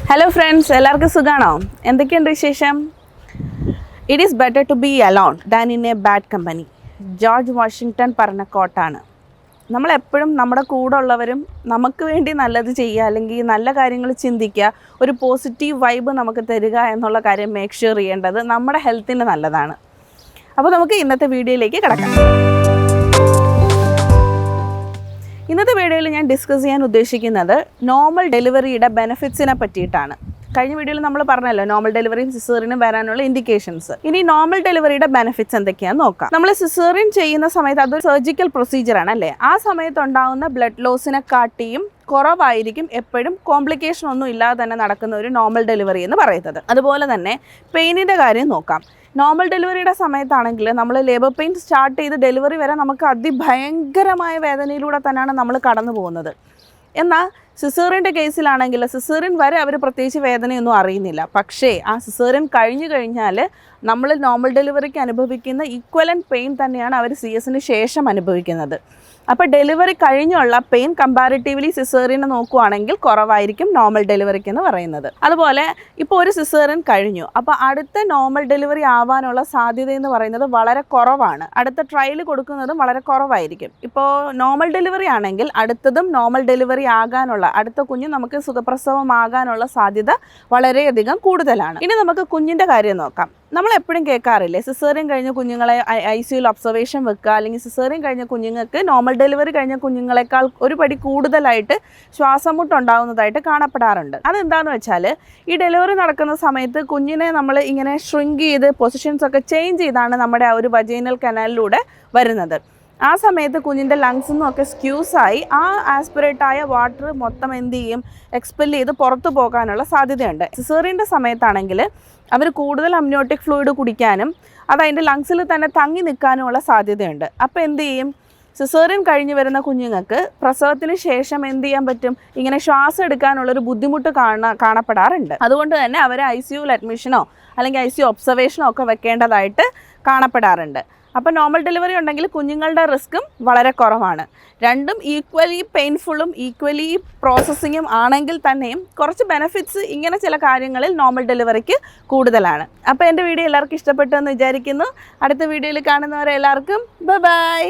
Hello friends, എല്ലാവർക്കും സുഖാണോ? എന്തൊക്കെയുണ്ട് വിശേഷം? It is better to be alone than in a bad company. George Washington പറഞ്ഞ കോട്ടാണ്. നമ്മളെപ്പോഴും നമ്മുടെ കൂടെ ഉള്ളവരും നമുക്ക് വേണ്ടി നല്ലത് ചെയ്യുക അല്ലെങ്കിൽ നല്ല കാര്യങ്ങൾ ചിന്തിക്കുക, ഒരു പോസിറ്റീവ് വൈബ് നമുക്ക് തരിക എന്നുള്ള കാര്യം മേക്ക് ഷുവർ ചെയ്യേണ്ടത് നമ്മുടെ ഹെൽത്തിന് നല്ലതാണ്. അപ്പോൾ നമുക്ക് ഇന്നത്തെ വീഡിയോയിലേക്ക് കിടക്കാം. ഇന്നത്തെ വീഡിയോയിൽ ഞാൻ ഡിസ്കസ് ചെയ്യാൻ ഉദ്ദേശിക്കുന്നത് നോർമൽ ഡെലിവറിയുടെ ബെനിഫിറ്റ്സിനെ പറ്റിയിട്ടാണ്. കഴിഞ്ഞ വീഡിയോയിൽ നമ്മൾ പറഞ്ഞല്ലോ നോർമൽ ഡെലിവറിയും സിസേറിയനും വരാനുള്ള ഇൻഡിക്കേഷൻസ്. ഇനി നോർമൽ ഡെലിവറിയുടെ ബെനിഫിറ്റ്സ് എന്തൊക്കെയാണെന്ന് നോക്കാം. നമ്മൾ സിസേറിയൻ ചെയ്യുന്ന സമയത്ത് അതൊരു സർജിക്കൽ പ്രൊസീജിയറാണ് അല്ലേ? ആ സമയത്ത് ഉണ്ടാകുന്ന ബ്ലഡ് ലോസിനെ കാട്ടിയും കുറവായിരിക്കും എപ്പോഴും കോംപ്ലിക്കേഷൻ ഒന്നും ഇല്ലാതെ തന്നെ നടക്കുന്ന ഒരു നോർമൽ ഡെലിവറി എന്ന് പറയുന്നത്. അതുപോലെ തന്നെ പെയിനിൻ്റെ കാര്യം നോക്കാം. നോർമൽ ഡെലിവറിയുടെ സമയത്താണെങ്കിൽ നമ്മൾ ലേബർ പെയിൻ സ്റ്റാർട്ട് ചെയ്ത് ഡെലിവറി വരെ നമുക്ക് അതിഭയങ്കരമായ വേദനയിലൂടെ തന്നെയാണ് നമ്മൾ കടന്നു പോകുന്നത്. എന്നാൽ സിസേറിയൻ്റെ കേസിലാണെങ്കിൽ സിസേറിയൻ വരെ അവർ പ്രത്യേകിച്ച് വേദനയൊന്നും അറിയുന്നില്ല. പക്ഷേ ആ സിസേറിയൻ കഴിഞ്ഞു കഴിഞ്ഞാൽ നമ്മൾ നോർമൽ ഡെലിവറിക്ക് അനുഭവിക്കുന്ന ഈക്വലൻറ്റ് പെയിൻ തന്നെയാണ് അവർ CS-ന് ശേഷം അനുഭവിക്കുന്നത്. അപ്പോൾ ഡെലിവറി കഴിഞ്ഞുള്ള പെയിൻ കമ്പാരിറ്റീവ്ലി സിസേറിയനെ നോക്കുവാണെങ്കിൽ കുറവായിരിക്കും നോർമൽ ഡെലിവറിക്ക് എന്ന് പറയുന്നത്. അതുപോലെ ഇപ്പോൾ ഒരു സിസേറിയൻ കഴിഞ്ഞു, അപ്പോൾ അടുത്ത നോർമൽ ഡെലിവറി ആവാനുള്ള സാധ്യത എന്ന് പറയുന്നത് വളരെ കുറവാണ്. അടുത്ത ട്രയൽ കൊടുക്കുന്നതും വളരെ കുറവായിരിക്കും. ഇപ്പോൾ നോർമൽ ഡെലിവറി ആണെങ്കിൽ അടുത്തതും നോർമൽ ഡെലിവറി ആകാനുള്ള അടുത്ത കുഞ്ഞ് നമുക്ക് സുഖപ്രസവമാകാനുള്ള സാധ്യത വളരെയധികം കൂടുതലാണ്. ഇനി നമുക്ക് കുഞ്ഞിൻ്റെ കാര്യം നോക്കാം. നമ്മൾ എപ്പോഴും കേൾക്കാറില്ലേ സിസേറിയൻ കഴിഞ്ഞ കുഞ്ഞുങ്ങളെ ICUയിൽ ഒബ്സർവേഷൻ വെക്കുക, അല്ലെങ്കിൽ സിസേറിയൻ കഴിഞ്ഞ കുഞ്ഞുങ്ങൾക്ക് നോർമൽ ഡെലിവറി കഴിഞ്ഞ കുഞ്ഞുങ്ങളെക്കാൾ ഒരു പടി കൂടുതലായിട്ട് ശ്വാസമുട്ടുണ്ടാകുന്നതായിട്ട് കാണപ്പെടാറുണ്ട്. അതെന്താണെന്ന് വെച്ചാൽ ഈ ഡെലിവറി നടക്കുന്ന സമയത്ത് കുഞ്ഞിനെ നമ്മൾ ഇങ്ങനെ ഷ്രിങ്ക് ചെയ്ത് പൊസിഷൻസ് ഒക്കെ ചേഞ്ച് ചെയ്താണ് നമ്മുടെ ആ ഒരു വജൈനൽ കനാലിലൂടെ വരുന്നത്. ആ സമയത്ത് കുഞ്ഞിൻ്റെ ലങ്സിൽ നിന്നൊക്കെ സ്ക്യൂസായി ആ ആസ്പിറേറ്റായ വാട്ടർ മൊത്തം എന്ത് ചെയ്യും, എക്സ്പെൽ ചെയ്ത് പുറത്തു പോകാനുള്ള സാധ്യതയുണ്ട്. സിസേറിയൻ്റെ സമയത്താണെങ്കിൽ അവർ കൂടുതൽ അമ്നിയോട്ടിക് ഫ്ലൂയിഡ് കുടിക്കാനും അത് അതിൻ്റെ ലങ്സിൽ തന്നെ തങ്ങി നിൽക്കാനുമുള്ള സാധ്യതയുണ്ട്. അപ്പോൾ എന്ത് ചെയ്യും, സിസേറിയൻ കഴിഞ്ഞ് വരുന്ന കുഞ്ഞുങ്ങൾക്ക് പ്രസവത്തിന് ശേഷം എന്ത് ചെയ്യാൻ പറ്റും, ഇങ്ങനെ ശ്വാസം എടുക്കാനുള്ളൊരു ബുദ്ധിമുട്ട് കാണപ്പെടാറുണ്ട്. അതുകൊണ്ട് തന്നെ അവർ ICUയിൽ അഡ്മിഷനോ അല്ലെങ്കിൽ ICU ഒബ്സർവേഷനോ ഒക്കെ വെക്കേണ്ടതായിട്ട് കാണപ്പെടാറുണ്ട്. അപ്പോൾ നോർമൽ ഡെലിവറി ഉണ്ടെങ്കിൽ കുഞ്ഞുങ്ങളുടെ റിസ്ക്കും വളരെ കുറവാണ്. രണ്ടും ഈക്വലി പെയിൻഫുള്ളും ഈക്വലി പ്രോസസ്സിങ്ങും ആണെങ്കിൽ തന്നെയും കുറച്ച് ബെനിഫിറ്റ്സ് ഇങ്ങനെ ചില കാര്യങ്ങളിൽ നോർമൽ ഡെലിവറിക്ക് കൂടുതലാണ്. അപ്പോൾ എൻ്റെ വീഡിയോ എല്ലാവർക്കും ഇഷ്ടപ്പെട്ടു എന്ന് വിചാരിക്കുന്നു. അടുത്ത വീഡിയോയിൽ കാണുന്നവരെ എല്ലാവർക്കും ബൈ.